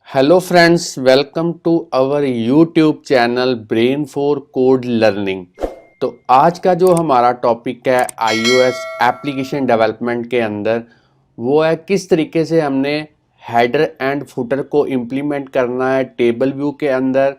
Hello friends, welcome to our YouTube channel brain for code learning. तो आज का जो हमारा टॉपिक है iOS एप्लीकेशन डेवलपमेंट के अंदर, वो है किस तरीके से हमने हेडर एंड फुटर को इम्प्लीमेंट करना है टेबल व्यू के अंदर।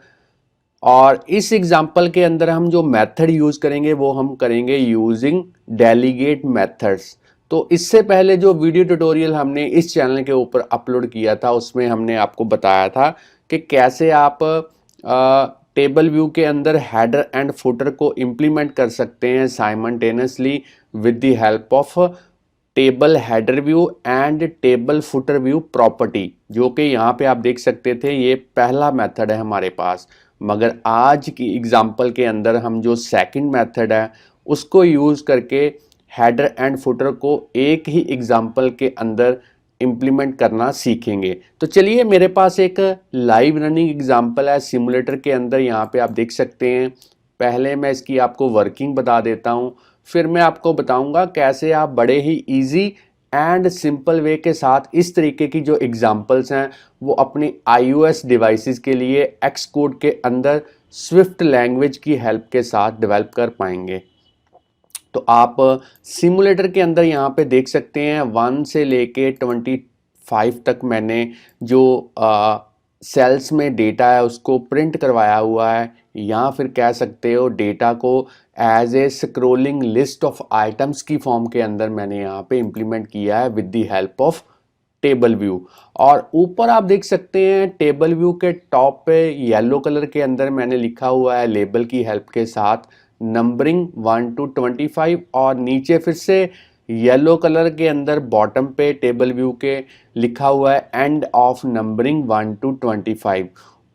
और इस एग्जांपल के अंदर हम जो मेथड यूज़ करेंगे वो हम करेंगे यूजिंग डेलीगेट मेथड्स। तो इससे पहले जो वीडियो ट्यूटोरियल हमने इस चैनल के ऊपर अपलोड किया था उसमें हमने आपको बताया था कि कैसे आप टेबल व्यू के अंदर हेडर एंड फुटर को इम्प्लीमेंट कर सकते हैं simultaneously with the help of table header view and table footer view property, जो कि यहाँ पे आप देख सकते थे। ये पहला मेथड है हमारे पास, मगर आज की एग्जांपल के अंदर हम जो सेकंड मेथड है उसको यूज़ करके हेडर एंड फुटर को एक ही एग्जांपल के अंदर इम्प्लीमेंट करना सीखेंगे। तो चलिए, मेरे पास एक लाइव रनिंग एग्जांपल है सिमुलेटर के अंदर, यहाँ पे आप देख सकते हैं। पहले मैं इसकी आपको वर्किंग बता देता हूँ, फिर मैं आपको बताऊंगा कैसे आप बड़े ही इजी एंड सिंपल वे के साथ इस तरीके की जो एग्जांपल्स हैं वो अपनी iOS डिवाइसेस के लिए एक्स कोड के अंदर स्विफ्ट लैंग्वेज की हेल्प के साथ डेवलप कर पाएंगे। तो आप सिमुलेटर के अंदर यहाँ पे देख सकते हैं 1 से लेके 25 तक मैंने जो सेल्स में डेटा है उसको प्रिंट करवाया हुआ है, या फिर कह सकते हो डेटा को as a scrolling list of items की फॉर्म के अंदर मैंने यहाँ पे इम्प्लीमेंट किया है with the help of table view. और ऊपर आप देख सकते हैं टेबल व्यू के टॉप पे येलो कलर के अंदर मैंने लिखा हुआ है लेबल की हेल्प के साथ नंबरिंग 1 to 25, और नीचे फिर से येलो कलर के अंदर बॉटम पे टेबल व्यू के लिखा हुआ है एंड ऑफ नंबरिंग 1 to 25।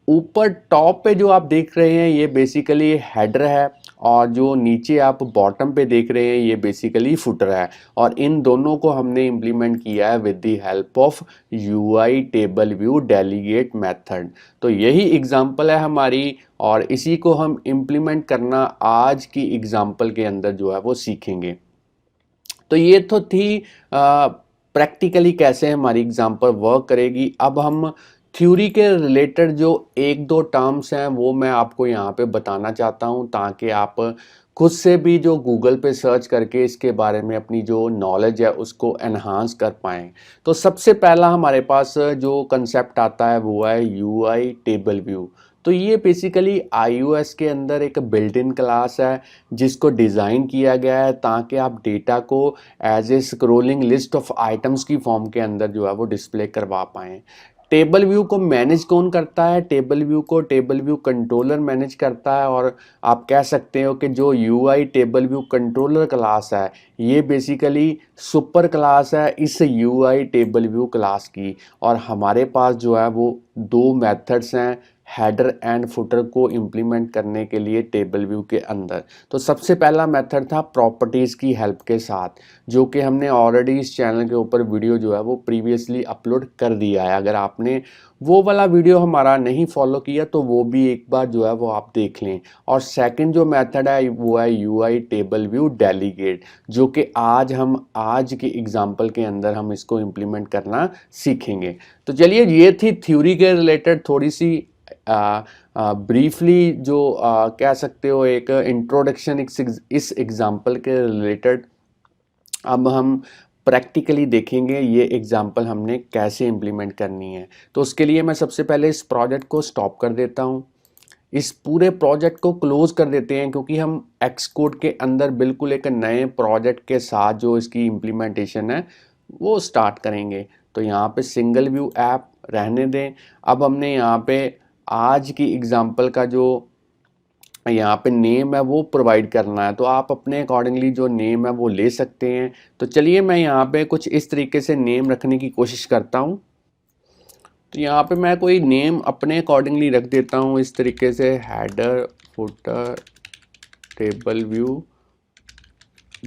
ऊपर टॉप पे जो आप देख रहे हैं ये बेसिकली हेडर है, और जो नीचे आप बॉटम पे देख रहे हैं ये बेसिकली फुटर है। और इन दोनों को हमने इम्प्लीमेंट किया है with the help of UI table view delegate method. तो यही एग्जांपल है हमारी, और इसी को हम इम्प्लीमेंट करना आज की एग्जांपल के अंदर जो है वो सीखेंगे। तो ये तो थी प्रैक्टिकली कैसे हमारी एग्जांपल वर्क करेगी। अब हम थ्योरी के रिलेटेड जो एक दो टर्म्स हैं वो मैं आपको यहाँ पे बताना चाहता हूँ, ताकि आप खुद से भी जो गूगल पे सर्च करके इसके बारे में अपनी जो नॉलेज है उसको एनहांस कर पाएँ। तो सबसे पहला हमारे पास जो कंसेप्ट आता है वो है UI टेबल व्यू। तो ये बेसिकली iOS के अंदर एक बिल्ट इन क्लास है जिसको डिज़ाइन किया गया है ताकि आप डेटा को as a scrolling list of items की फॉर्म के अंदर जो है वो डिस्प्ले करवा पाएँ। टेबल व्यू को मैनेज कौन करता है? टेबल व्यू को टेबल व्यू कंट्रोलर मैनेज करता है, और आप कह सकते हो कि जो UI table view controller class है ये बेसिकली सुपर क्लास है इस UI टेबल व्यू क्लास की। और हमारे पास जो है वो दो मेथड्स हैं हेडर एंड फुटर को इम्प्लीमेंट करने के लिए टेबल व्यू के अंदर। तो सबसे पहला मेथड था प्रॉपर्टीज़ की हेल्प के साथ, जो कि हमने ऑलरेडी इस चैनल के ऊपर वीडियो जो है वो प्रीवियसली अपलोड कर दिया है। अगर आपने वो वाला वीडियो हमारा नहीं फॉलो किया तो वो भी एक बार जो है वो आप देख लें। और सेकंड जो मेथड है वो है UI टेबल व्यू डेलीगेट, जो कि आज के एग्जांपल के अंदर हम इसको इम्प्लीमेंट करना सीखेंगे। तो चलिए, ये थी थ्योरी के रिलेटेड थोड़ी सी ब्रीफली जो कह सकते हो एक इंट्रोडक्शन इस एग्जांपल के रिलेटेड। अब हम प्रैक्टिकली देखेंगे ये एग्जांपल हमने कैसे इम्प्लीमेंट करनी है। तो उसके लिए मैं सबसे पहले इस प्रोजेक्ट को स्टॉप कर देता हूँ, इस पूरे प्रोजेक्ट को क्लोज कर देते हैं, क्योंकि हम एक्स कोड के अंदर बिल्कुल एक नए प्रोजेक्ट के साथ जो इसकी इम्प्लीमेंटेशन है वो स्टार्ट करेंगे। तो यहाँ पे सिंगल व्यू ऐप रहने दें। अब हमने यहाँ पे आज की एग्जांपल का जो यहाँ पे नेम है वो प्रोवाइड करना है, तो आप अपने अकॉर्डिंगली जो नेम है वो ले सकते हैं। तो चलिए, मैं यहाँ पे कुछ इस तरीके से नेम रखने की कोशिश करता हूँ। तो यहाँ पे मैं कोई नेम अपने अकॉर्डिंगली रख देता हूँ इस तरीके से, header footer table view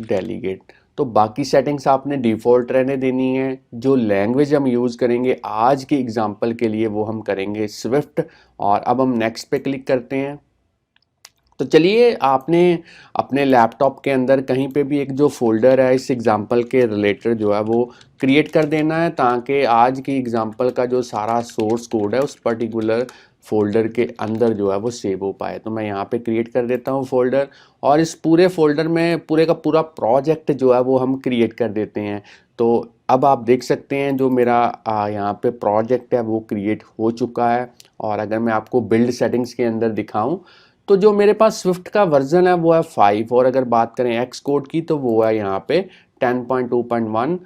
delegate. तो बाकी सेटिंग्स आपने डिफ़ॉल्ट रहने देनी है। जो लैंग्वेज हम यूज़ करेंगे आज के एग्जांपल के लिए वो हम करेंगे स्विफ्ट। और अब हम नेक्स्ट पे क्लिक करते हैं। तो चलिए आपने अपने लैपटॉप के अंदर कहीं पे भी एक जो फ़ोल्डर है इस एग्ज़ाम्पल के रिलेटेड जो है वो क्रिएट कर देना है, ताकि आज की एग्ज़ाम्पल का जो सारा सोर्स कोड है उस पर्टिकुलर फ़ोल्डर के अंदर जो है वो सेव हो पाए। तो मैं यहाँ पे क्रिएट कर देता हूँ फ़ोल्डर, और इस पूरे फ़ोल्डर में पूरे का पूरा प्रोजेक्ट जो है वो हम क्रिएट कर देते हैं। तो अब आप देख सकते हैं जो मेरा यहाँ पे प्रोजेक्ट है वो क्रिएट हो चुका है। और अगर मैं आपको बिल्ड सेटिंग्स के अंदर दिखाऊं तो जो मेरे पास स्विफ्ट का वर्जन है वो है 5, और अगर बात करें एक्स कोड की तो वो है यहाँ पे 10.2.1।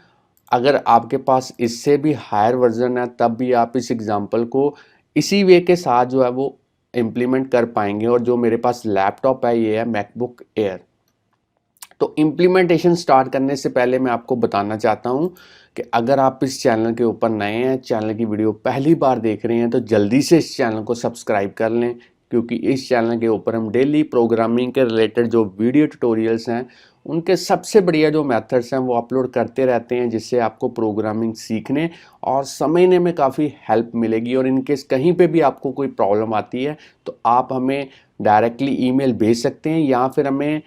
अगर आपके पास इससे भी हायर वर्जन है तब भी आप इस एग्जांपल को इसी वे के साथ जो है वो इम्प्लीमेंट कर पाएंगे। और जो मेरे पास लैपटॉप है ये है मैकबुक एयर। तो इम्प्लीमेंटेशन स्टार्ट करने से पहले मैं आपको बताना चाहता हूँ कि अगर आप इस चैनल के ऊपर नए हैं, चैनल की वीडियो पहली बार देख रहे हैं, तो जल्दी से इस चैनल को सब्सक्राइब कर लें, क्योंकि इस चैनल के ऊपर हम डेली प्रोग्रामिंग के रिलेटेड जो वीडियो ट्यूटोरियल्स हैं उनके सबसे बढ़िया जो मेथड्स हैं वो अपलोड करते रहते हैं, जिससे आपको प्रोग्रामिंग सीखने और समझने में काफ़ी हेल्प मिलेगी। और इनकेस कहीं पे भी आपको कोई प्रॉब्लम आती है तो आप हमें डायरेक्टली ईमेल भेज सकते हैं, या फिर हमें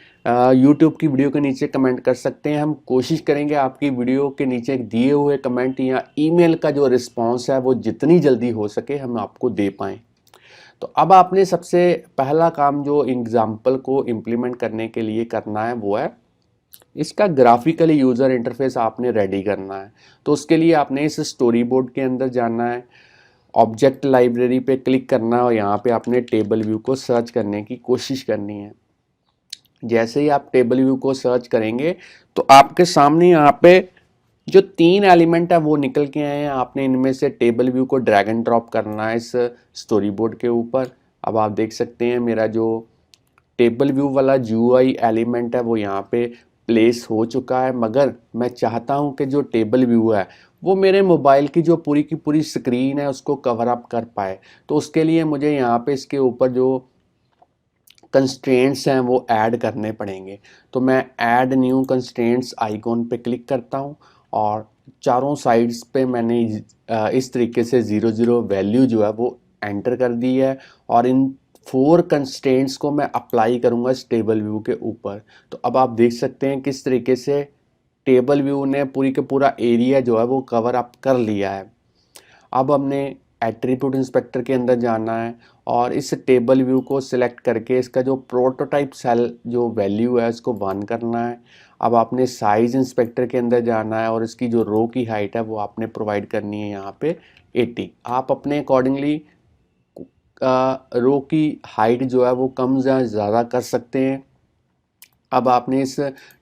यूट्यूब की वीडियो के नीचे कमेंट कर सकते हैं। हम कोशिश करेंगे आपकी वीडियो के नीचे दिए हुए कमेंट या ईमेल का जो रिस्पांस है वो जितनी जल्दी हो सके हम आपको दे पाएँ। तो अब आपने सबसे पहला काम जो एग्जाम्पल को इम्प्लीमेंट करने के लिए करना है वो है इसका ग्राफिकली यूज़र इंटरफेस आपने रेडी करना है। तो उसके लिए आपने इस स्टोरी बोर्ड के अंदर जाना है, ऑब्जेक्ट लाइब्रेरी पे क्लिक करना है, और यहाँ पे आपने टेबल व्यू को सर्च करने की कोशिश करनी है। जैसे ही आप टेबल व्यू को सर्च करेंगे तो आपके सामने यहाँ पे जो 3 एलिमेंट है वो निकल के आए हैं। आपने इनमें से टेबल व्यू को ड्रैग एंड ड्रॉप करना है इस स्टोरी बोर्ड के ऊपर। अब आप देख सकते हैं मेरा जो टेबल व्यू वाला GUI एलिमेंट है वो यहाँ पे प्लेस हो चुका है, मगर मैं चाहता हूँ कि जो टेबल व्यू है वो मेरे मोबाइल की जो पूरी की पूरी स्क्रीन है उसको कवर अप कर पाए। तो उसके लिए मुझे यहाँ पे इसके ऊपर जो कंस्ट्रेंट्स हैं वो ऐड करने पड़ेंगे। तो मैं ऐड न्यू कंस्ट्रेंट्स आइकॉन पे क्लिक करता हूँ, और चारों साइड्स पे मैंने इस तरीके से 0 0 वैल्यू जो है वो एंटर कर दी है, और इन 4 कंस्ट्रेंट्स को मैं अप्लाई करूँगा इस टेबल व्यू के ऊपर। तो अब आप देख सकते हैं किस तरीके से टेबल व्यू ने पूरी के पूरा एरिया जो है वो कवर अप कर लिया है। अब हमने एट्रीब्यूट इंस्पेक्टर के अंदर जाना है, और इस टेबल व्यू को सिलेक्ट करके इसका जो प्रोटोटाइप सेल जो वैल्यू है इसको 1 करना है। अब आपने साइज इंस्पेक्टर के अंदर जाना है, और इसकी जो रो की हाइट है वो आपने प्रोवाइड करनी है यहाँ पे 80। आप अपने अकॉर्डिंगली रो की हाइट जो है वो कम या ज़्यादा कर सकते हैं। अब आपने इस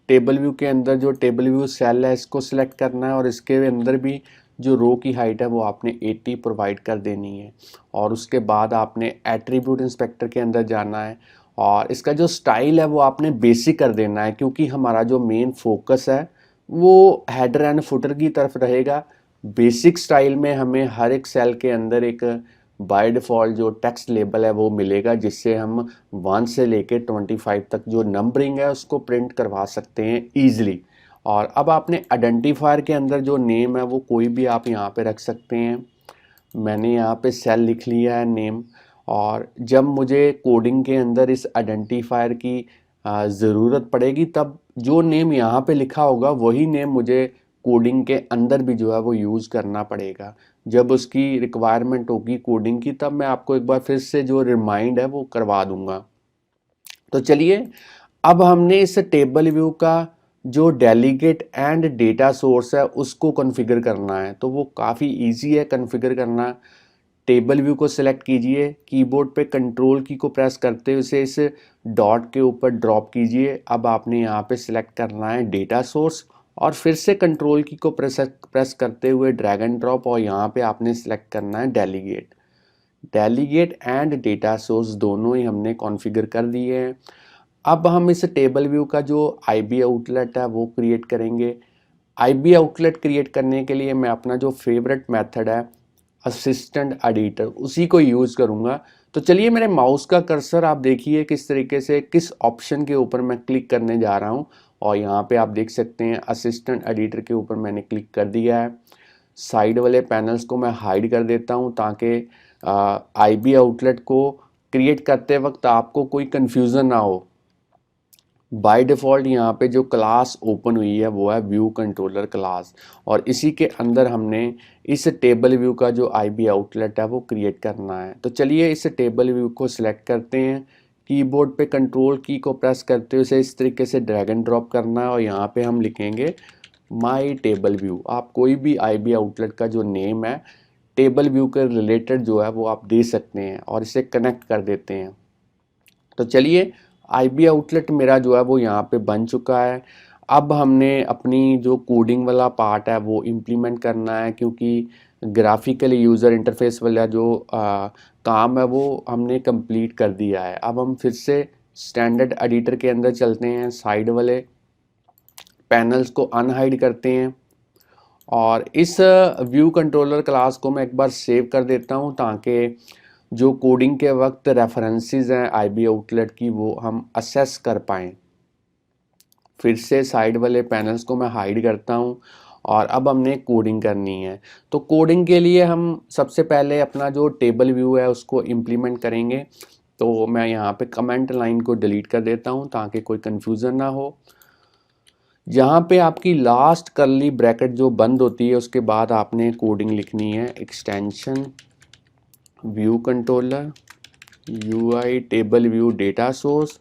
टेबल व्यू के अंदर जो टेबल व्यू सेल है इसको सिलेक्ट करना है, और इसके अंदर भी जो रो की हाइट है वो आपने 80 प्रोवाइड कर देनी है। और उसके बाद आपने एट्रीब्यूट इंस्पेक्टर के अंदर जाना है, और इसका जो स्टाइल है वो आपने बेसिक कर देना है, क्योंकि हमारा जो मेन फोकस है वो हेडर एंड फुटर की तरफ रहेगा। बेसिक स्टाइल में हमें हर एक सेल के अंदर एक बाय डिफ़ॉल्ट जो टेक्स्ट लेबल है वो मिलेगा, जिससे हम 1 से लेके 25 तक जो नंबरिंग है उसको प्रिंट करवा सकते हैं ईजिली। और अब आपने आइडेंटिफायर के अंदर जो नेम है वो कोई भी आप यहाँ पे रख सकते हैं। मैंने यहाँ पे सेल लिख लिया है नेम, और जब मुझे कोडिंग के अंदर इस आइडेंटिफायर की ज़रूरत पड़ेगी तब जो नेम यहाँ पे लिखा होगा वही नेम मुझे कोडिंग के अंदर भी जो है वो यूज़ करना पड़ेगा। जब उसकी रिक्वायरमेंट होगी कोडिंग की तब मैं आपको एक बार फिर से जो रिमाइंड है वो करवा दूंगा। तो चलिए अब हमने इस टेबल व्यू का जो डेलीगेट एंड डेटा सोर्स है उसको कॉन्फ़िगर करना है। तो वो काफ़ी इजी है कॉन्फ़िगर करना। टेबल व्यू को सिलेक्ट कीजिए, कीबोर्ड पे कंट्रोल की को प्रेस करते हुए इसे इस डॉट के ऊपर ड्रॉप कीजिए। अब आपने यहाँ पे सिलेक्ट करना है डेटा सोर्स, और फिर से कंट्रोल की को प्रेस करते हुए ड्रैग एंड ड्रॉप, और यहाँ पे आपने सिलेक्ट करना है delegate. Delegate and data source दोनों ही हमने कॉन्फ़िगर कर दिए हैं। अब हम इस टेबल व्यू का जो IB आउटलेट है वो क्रिएट करेंगे। IB आउटलेट क्रिएट करने के लिए मैं अपना जो फेवरेट मेथड है असिस्टेंट एडिटर उसी को यूज़ करूँगा। तो चलिए मेरे माउस का कर्सर आप देखिए किस तरीके से किस ऑप्शन के ऊपर मैं क्लिक करने जा रहा हूँ, और यहाँ पे आप देख सकते हैं असिस्टेंट एडिटर के ऊपर मैंने क्लिक कर दिया है। साइड वाले पैनल्स को मैं हाइड कर देता हूँ ताकि IB आउटलेट को क्रिएट करते वक्त आपको कोई कन्फ्यूज़न ना हो, बाय डिफ़ॉल्ट यहाँ पे जो क्लास ओपन हुई है वो है व्यू कंट्रोलर क्लास, और इसी के अंदर हमने इस टेबल व्यू का जो आईबी आउटलेट है वो क्रिएट करना है। तो चलिए इस टेबल व्यू को सिलेक्ट करते हैं, कीबोर्ड पे कंट्रोल की को प्रेस करते हुए इसे इस तरीके से ड्रैग एंड ड्रॉप करना है और यहाँ पे हम लिखेंगे माई टेबल व्यू। आप कोई भी आईबी आउटलेट का जो नेम है टेबल व्यू के रिलेटेड जो है वो आप दे सकते हैं और इसे कनेक्ट कर देते हैं। तो चलिए आईबी आउटलेट मेरा जो है वो यहाँ पे बन चुका है। अब हमने अपनी जो कोडिंग वाला पार्ट है वो इम्प्लीमेंट करना है, क्योंकि ग्राफिकल यूज़र इंटरफेस वाला जो काम है वो हमने कंप्लीट कर दिया है। अब हम फिर से स्टैंडर्ड एडिटर के अंदर चलते हैं, साइड वाले पैनल्स को अनहाइड करते हैं और इस व्यू कंट्रोलर क्लास को मैं एक बार सेव कर देता हूँ ताकि जो कोडिंग के वक्त रेफरेंसेस हैं आईबी आउटलेट की वो हम असेस कर पाएँ। फिर से साइड वाले पैनल्स को मैं हाइड करता हूँ और अब हमने कोडिंग करनी है। तो कोडिंग के लिए हम सबसे पहले अपना जो टेबल व्यू है उसको इम्प्लीमेंट करेंगे। तो मैं यहाँ पे कमेंट लाइन को डिलीट कर देता हूँ ताकि कोई कन्फ्यूज़न ना हो। जहाँ पे आपकी लास्ट कर्ली ब्रैकेट जो बंद होती है उसके बाद आपने कोडिंग लिखनी है, extension view controller UI table view data source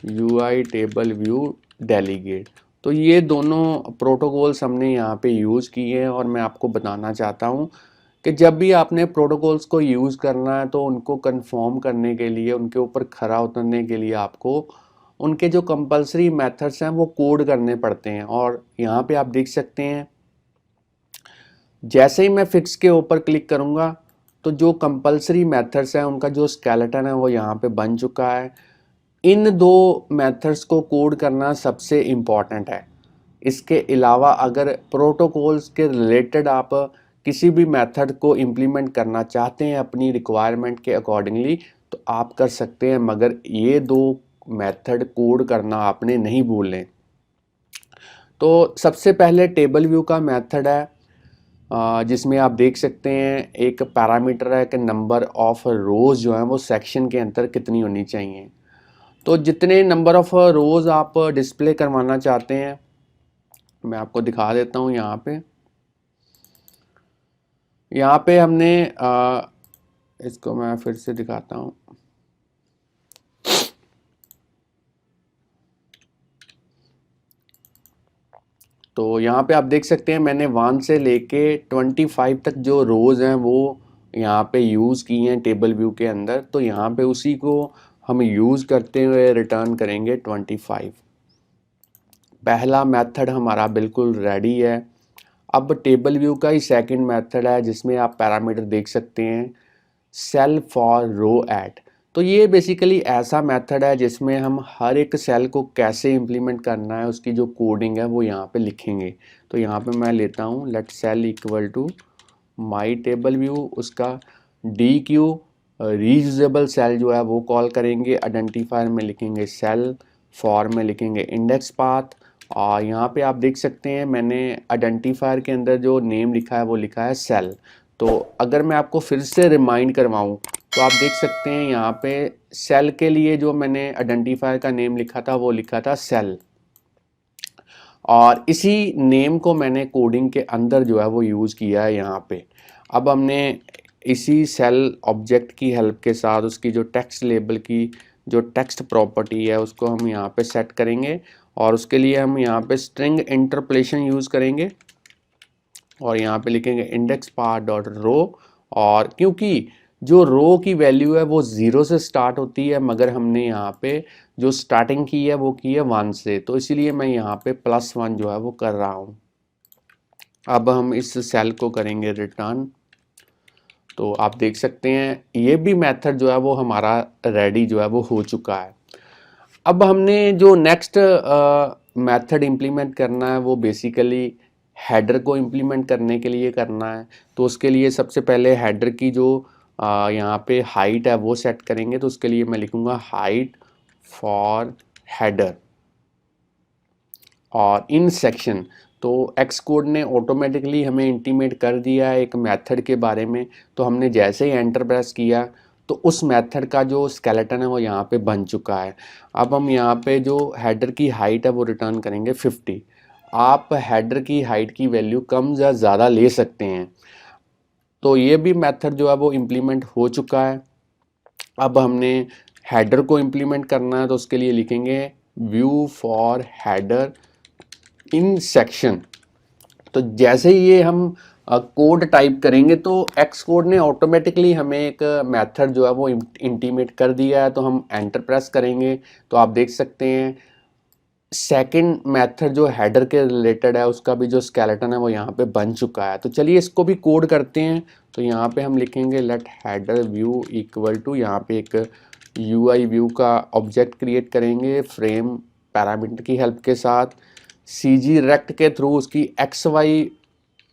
UI table view delegate. तो ये दोनों प्रोटोकॉल्स हमने यहाँ पे यूज़ किए हैं और मैं आपको बताना चाहता हूँ कि जब भी आपने प्रोटोकॉल्स को यूज़ करना है तो उनको कंफर्म करने के लिए, उनके ऊपर खरा उतरने के लिए आपको उनके जो कंपलसरी मेथड्स हैं वो कोड करने पड़ते हैं। और यहाँ पे आप देख सकते हैं जैसे ही मैं फिक्स के ऊपर क्लिक करूँगा तो जो कंपलसरी मेथड्स हैं उनका जो स्केलेटन है वो यहाँ पे बन चुका है। इन दो मेथड्स को कोड करना सबसे इम्पॉर्टेंट है। इसके अलावा अगर प्रोटोकॉल्स के रिलेटेड आप किसी भी मेथड को इम्प्लीमेंट करना चाहते हैं अपनी रिक्वायरमेंट के अकॉर्डिंगली तो आप कर सकते हैं, मगर ये दो मेथड कोड करना आपने नहीं भूलने। तो सबसे पहले टेबल व्यू का मेथड है जिसमें आप देख सकते हैं एक पैरामीटर है कि नंबर ऑफ रोज़ जो है वो सेक्शन के अंदर कितनी होनी चाहिए। तो जितने नंबर ऑफ रोज़ आप डिस्प्ले करवाना चाहते हैं मैं आपको दिखा देता हूँ। यहाँ पे हमने इसको मैं फिर से दिखाता हूँ। तो यहाँ पे आप देख सकते हैं मैंने 1 से लेके 25 तक जो रोज़ हैं वो यहाँ पे यूज़ की हैं टेबल व्यू के अंदर। तो यहाँ पे उसी को हम यूज़ करते हुए रिटर्न करेंगे 25। पहला मेथड हमारा बिल्कुल रेडी है। अब टेबल व्यू का ही सेकंड मेथड है जिसमें आप पैरामीटर देख सकते हैं सेल फॉर रो एट। तो ये बेसिकली ऐसा मेथड है जिसमें हम हर एक सेल को कैसे इम्प्लीमेंट करना है उसकी जो कोडिंग है वो यहाँ पे लिखेंगे। तो यहाँ पे मैं लेता हूँ let cell equal to my table view, उसका डी क्यू रीयूजेबल सेल जो है वो कॉल करेंगे, आइडेंटिफायर में लिखेंगे सेल, फॉर में लिखेंगे इंडेक्स पाथ। और यहाँ पे आप देख सकते हैं मैंने आइडेंटिफायर के अंदर जो नेम लिखा है वो लिखा है सेल। तो अगर मैं आपको फिर से रिमाइंड करवाऊँ तो आप देख सकते हैं यहाँ पे सेल के लिए जो मैंने आइडेंटिफायर का नेम लिखा था वो लिखा था सेल, और इसी नेम को मैंने कोडिंग के अंदर जो है वो यूज़ किया है यहाँ पे। अब हमने इसी सेल ऑब्जेक्ट की हेल्प के साथ उसकी जो टेक्स्ट लेबल की जो टेक्स्ट प्रॉपर्टी है उसको हम यहाँ पे सेट करेंगे और उसके लिए हम यहाँ पे स्ट्रिंग इंटरपोलेशन यूज़ करेंगे और यहाँ पे लिखेंगे इंडेक्स पाथ डॉट रो। और क्योंकि जो रो की वैल्यू है वो 0 से स्टार्ट होती है मगर हमने यहाँ पे जो स्टार्टिंग की है वो की है 1 से, तो इसीलिए मैं यहाँ पे +1 जो है वो कर रहा हूँ। अब हम इस सेल को करेंगे रिटर्न। तो आप देख सकते हैं ये भी मेथड जो है वो हमारा रेडी जो है वो हो चुका है। अब हमने जो नेक्स्ट मेथड इम्प्लीमेंट करना है वो बेसिकली हेडर को इम्प्लीमेंट करने के लिए करना है। तो उसके लिए सबसे पहले हेडर की जो यहाँ पे हाइट है वो सेट करेंगे। तो उसके लिए मैं लिखूँगा हाइट फॉर हेडर और इन सेक्शन। तो एक्स कोड ने ऑटोमेटिकली हमें इंटीमेट कर दिया है एक मेथड के बारे में। तो हमने जैसे ही एंटर प्रेस किया तो उस मेथड का जो स्केलेटन है वो यहाँ पे बन चुका है। अब हम यहाँ पे जो हेडर की हाइट है वो रिटर्न करेंगे 50। आप हेडर की हाइट की वैल्यू कम या ज़्यादा ले सकते हैं। तो ये भी मेथड जो है वो इम्प्लीमेंट हो चुका है। अब हमने हेडर को इम्प्लीमेंट करना है, तो उसके लिए लिखेंगे view for header in section. तो जैसे ही ये हम कोड टाइप करेंगे तो एक्स कोड ने ऑटोमेटिकली हमें एक मेथड जो है वो इंटीमेट कर दिया है। तो हम एंटर प्रेस करेंगे तो आप देख सकते हैं सेकंड मेथड जो हेडर के रिलेटेड है उसका भी जो स्केलेटन है वो यहाँ पे बन चुका है। तो चलिए इसको भी कोड करते हैं। तो यहाँ पे हम लिखेंगे let header view equal to, यहाँ पे एक यूआई व्यू का ऑब्जेक्ट क्रिएट करेंगे फ्रेम पैरामीटर की हेल्प के साथ। सीजी रेक्ट के थ्रू उसकी एक्स वाई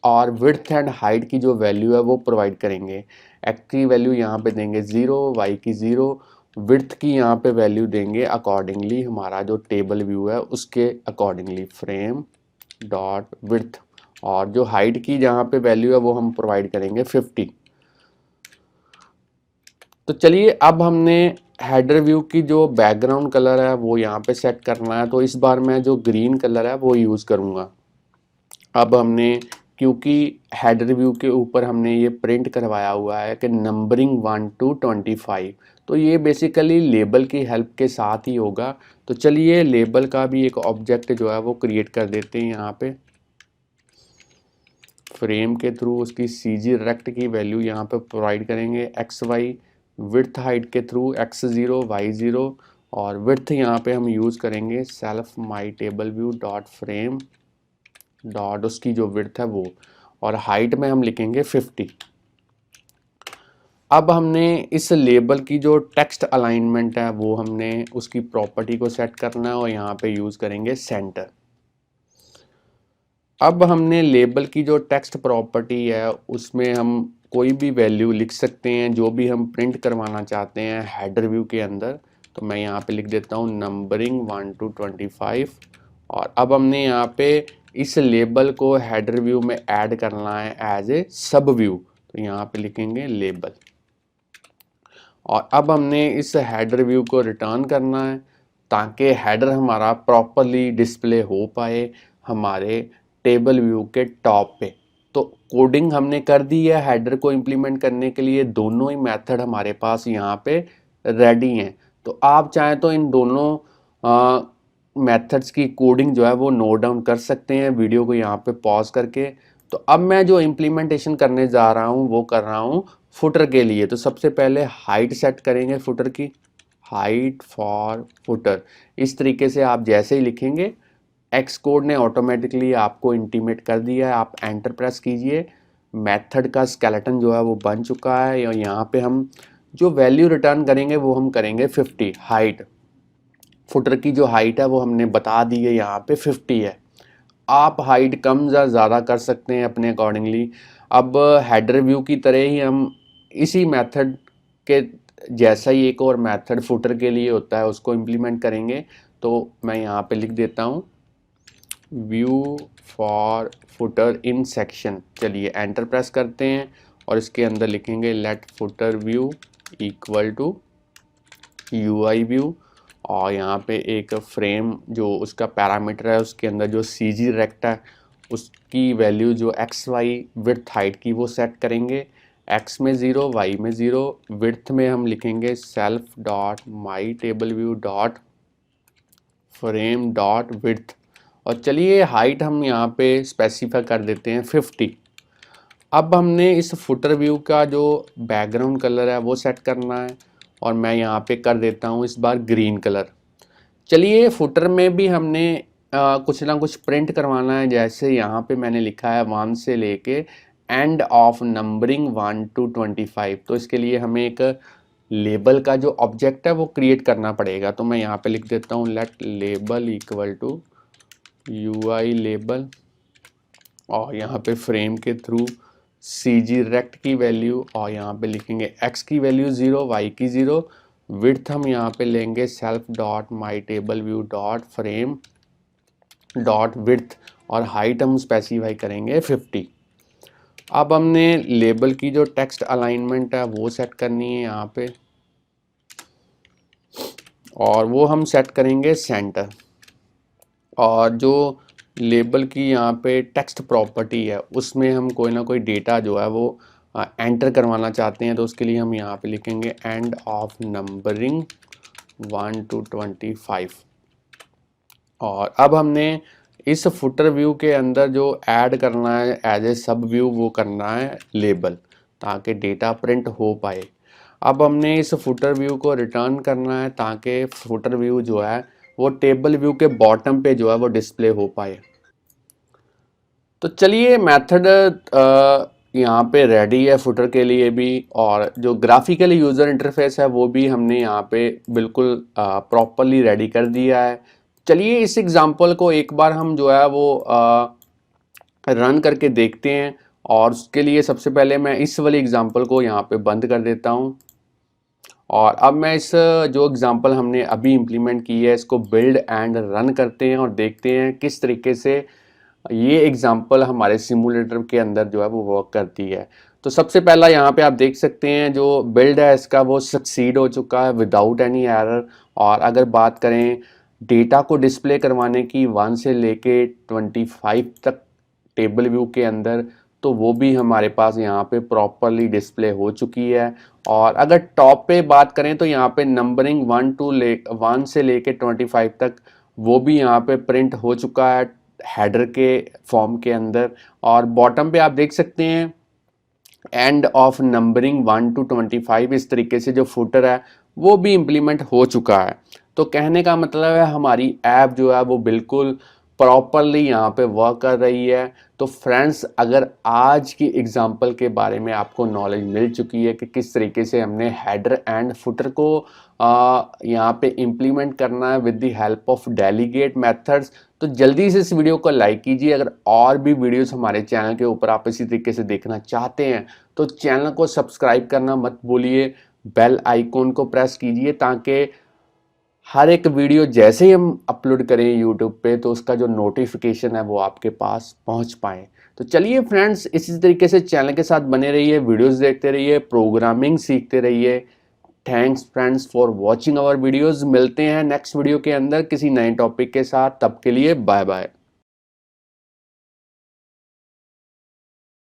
और विड्थ एंड हाइट की जो वैल्यू है वो प्रोवाइड करेंगे। एक्स की वैल्यू यहाँ पे देंगे 0, वाई की 0, विड्थ की यहाँ पे वैल्यू देंगे अकॉर्डिंगली हमारा जो टेबल व्यू है उसके अकॉर्डिंगली फ्रेम डॉट विड्थ, और जो हाइट की जहाँ पे वैल्यू है वो हम प्रोवाइड करेंगे 50। तो चलिए अब हमने हेडर व्यू की जो बैकग्राउंड कलर है वो यहाँ पे सेट करना है। तो इस बार मैं जो ग्रीन कलर है वो यूज़ करूँगा। अब हमने, क्योंकि हेडर व्यू के ऊपर हमने ये प्रिंट करवाया हुआ है कि नंबरिंग 1 to 25, तो ये बेसिकली लेबल की हेल्प के साथ ही होगा। तो चलिए लेबल का भी एक ऑब्जेक्ट जो है वो क्रिएट कर देते हैं। यहाँ पे फ्रेम के थ्रू उसकी सीजी रेक्ट की वैल्यू यहाँ पे प्रोवाइड करेंगे एक्स वाई, विड्थ हाइट के थ्रू x0 y0, और विड्थ यहाँ पे हम यूज़ करेंगे self my table view dot frame dot उसकी जो विड्थ है वो, और हाइट में हम लिखेंगे 50। अब हमने इस लेबल की जो टेक्स्ट अलाइनमेंट है वो हमने उसकी प्रॉपर्टी को सेट करना है और यहाँ पे यूज़ करेंगे सेंटर। अब हमने लेबल की जो टेक्स्ट प्रॉपर्टी है उसमें हम कोई भी वैल्यू लिख सकते हैं जो भी हम प्रिंट करवाना चाहते हैं हेडर व्यू के अंदर। तो मैं यहाँ पे लिख देता हूँ नंबरिंग 1 to 25, और अब हमने यहाँ पे इस लेबल को हेडर व्यू में ऐड करना है एज ए सब व्यू। तो यहाँ पे लिखेंगे लेबल, और अब हमने इस हेडर व्यू को रिटर्न करना है ताकि हेडर हमारा प्रॉपरली डिस्प्ले हो पाए हमारे टेबल व्यू के टॉप पे। तो कोडिंग हमने कर दी है हेडर को इम्प्लीमेंट करने के लिए, दोनों ही मेथड हमारे पास यहाँ पे रेडी हैं। तो आप चाहें तो इन दोनों मेथड्स की कोडिंग जो है वो नोट डाउन कर सकते हैं वीडियो को यहाँ पे पॉज करके। तो अब मैं जो इम्प्लीमेंटेशन करने जा रहा हूँ वो कर रहा हूँ फुटर के लिए। तो सबसे पहले हाइट सेट करेंगे फुटर की, हाइट फॉर फुटर। इस तरीके से आप जैसे ही लिखेंगे एक्स कोड ने ऑटोमेटिकली आपको इंटीमेट कर दिया है। आप एंटर प्रेस कीजिए, मेथड का स्केलेटन जो है वो बन चुका है। और यहाँ पे हम जो वैल्यू रिटर्न करेंगे वो हम करेंगे 50। हाइट, फुटर की जो हाइट है वो हमने बता दी है, यहाँ पे 50 है। आप हाइट कम या ज़्यादा कर सकते हैं अपने अकॉर्डिंगली। अब हेडर व्यू की तरह ही हम इसी मेथड के जैसा ही एक और मेथड फुटर के लिए होता है उसको इम्प्लीमेंट करेंगे। तो मैं यहाँ पे लिख देता हूँ view for footer in section. चलिए एंटर प्रेस करते हैं और इसके अंदर लिखेंगे let footer view equal to UI view, और यहाँ पे एक फ्रेम जो उसका पैरामीटर है उसके अंदर जो सीजी रेक्ट है उसकी वैल्यू जो एक्स वाई विड्थ हाइट की वो सेट करेंगे। एक्स में 0, वाई में 0, विड्थ में हम लिखेंगे सेल्फ डॉट माई table view dot frame dot width, और चलिए हाइट हम यहाँ पे स्पेसिफाई कर देते हैं 50। अब हमने इस फुटर व्यू का जो बैकग्राउंड कलर है वो सेट करना है, और मैं यहाँ पे कर देता हूँ इस बार ग्रीन कलर। चलिए फुटर में भी हमने कुछ ना कुछ प्रिंट करवाना है। जैसे यहाँ पे मैंने लिखा है 1 से लेके एंड ऑफ नंबरिंग 1 to 25। तो इसके लिए हमें एक लेबल का जो ऑब्जेक्ट है वो क्रिएट करना पड़ेगा। तो मैं यहाँ पे लिख देता हूँ let label equal to UI label, और यहाँ पे फ्रेम के थ्रू सीजी रेक्ट की वैल्यू, और यहाँ पे लिखेंगे एक्स की वैल्यू 0, वाई की 0, विड्थ हम यहाँ पे लेंगे सेल्फ डॉट माई table view dot frame dot width, और हाइट हम स्पेसिफाई करेंगे 50। अब हमने लेबल की जो टेक्स्ट अलाइनमेंट है वो सेट करनी है यहाँ पे। और वो हम सेट करेंगे सेंटर। और जो लेबल की यहाँ पे टेक्स्ट प्रॉपर्टी है उसमें हम कोई ना कोई डेटा जो है वो एंटर करवाना चाहते हैं, तो उसके लिए हम यहाँ पे लिखेंगे एंड ऑफ नंबरिंग 1 to 25। और अब हमने इस फुटर व्यू के अंदर जो ऐड करना है एज ए सब व्यू, वो करना है लेबल, ताकि डेटा प्रिंट हो पाए। अब हमने इस फुटर व्यू को रिटर्न करना है ताकि फुटर व्यू जो है वो टेबल व्यू के बॉटम पे जो है वो डिस्प्ले हो पाए। तो चलिए मेथड यहाँ पे रेडी है फुटर के लिए भी, और जो ग्राफिकली यूज़र इंटरफेस है वो भी हमने यहाँ पे बिल्कुल प्रॉपरली रेडी कर दिया है। चलिए इस एग्जांपल को एक बार हम जो है वो रन करके देखते हैं। और उसके लिए सबसे पहले मैं इस वाली एग्जांपल को यहाँ पे बंद कर देता हूँ। और अब मैं इस जो एग्जांपल हमने अभी इम्प्लीमेंट की है इसको बिल्ड एंड रन करते हैं और देखते हैं किस तरीके से ये एग्जांपल हमारे सिमुलेटर के अंदर जो है वो वर्क करती है। तो सबसे पहला यहाँ पे आप देख सकते हैं जो बिल्ड है इसका वो सक्सीड हो चुका है विदाउट एनी एरर। और अगर बात करें डेटा को डिस्प्ले करवाने की 1 से लेके 25 तक टेबल व्यू के अंदर, तो वो भी हमारे पास यहाँ पे प्रॉपरली डिस्प्ले हो चुकी है। और अगर टॉप पे बात करें तो यहाँ पे नंबरिंग 1 से लेके 25 तक वो भी यहाँ पे प्रिंट हो चुका है हेडर के फॉर्म के अंदर। और बॉटम पे आप देख सकते हैं एंड ऑफ नंबरिंग 1 to 25, इस तरीके से जो फुटर है वो भी इम्प्लीमेंट हो चुका है। तो कहने का मतलब है हमारी ऐप जो है वो बिल्कुल प्रॉपरली यहाँ पे वर्क कर रही है। तो फ्रेंड्स, अगर आज की एग्जांपल के बारे में आपको नॉलेज मिल चुकी है कि किस तरीके से हमने हेडर एंड फुटर को यहाँ पे इम्प्लीमेंट करना है with the help of delegate methods, तो जल्दी से इस वीडियो को लाइक कीजिए। अगर और भी वीडियोस हमारे चैनल के ऊपर आप इसी तरीके से देखना चाहते हैं तो चैनल को सब्सक्राइब करना मत भूलिए, बेल आइकॉन को प्रेस कीजिए ताकि हर एक वीडियो जैसे ही हम अपलोड करें यूट्यूब पे तो उसका जो नोटिफिकेशन है वो आपके पास पहुंच पाए। तो चलिए फ्रेंड्स, इसी तरीके से चैनल के साथ बने रहिए, वीडियोस देखते रहिए, प्रोग्रामिंग सीखते रहिए। Thanks friends for watching our videos. मिलते हैं नेक्स्ट वीडियो के अंदर किसी नए टॉपिक के साथ, तब के लिए बाय बाय।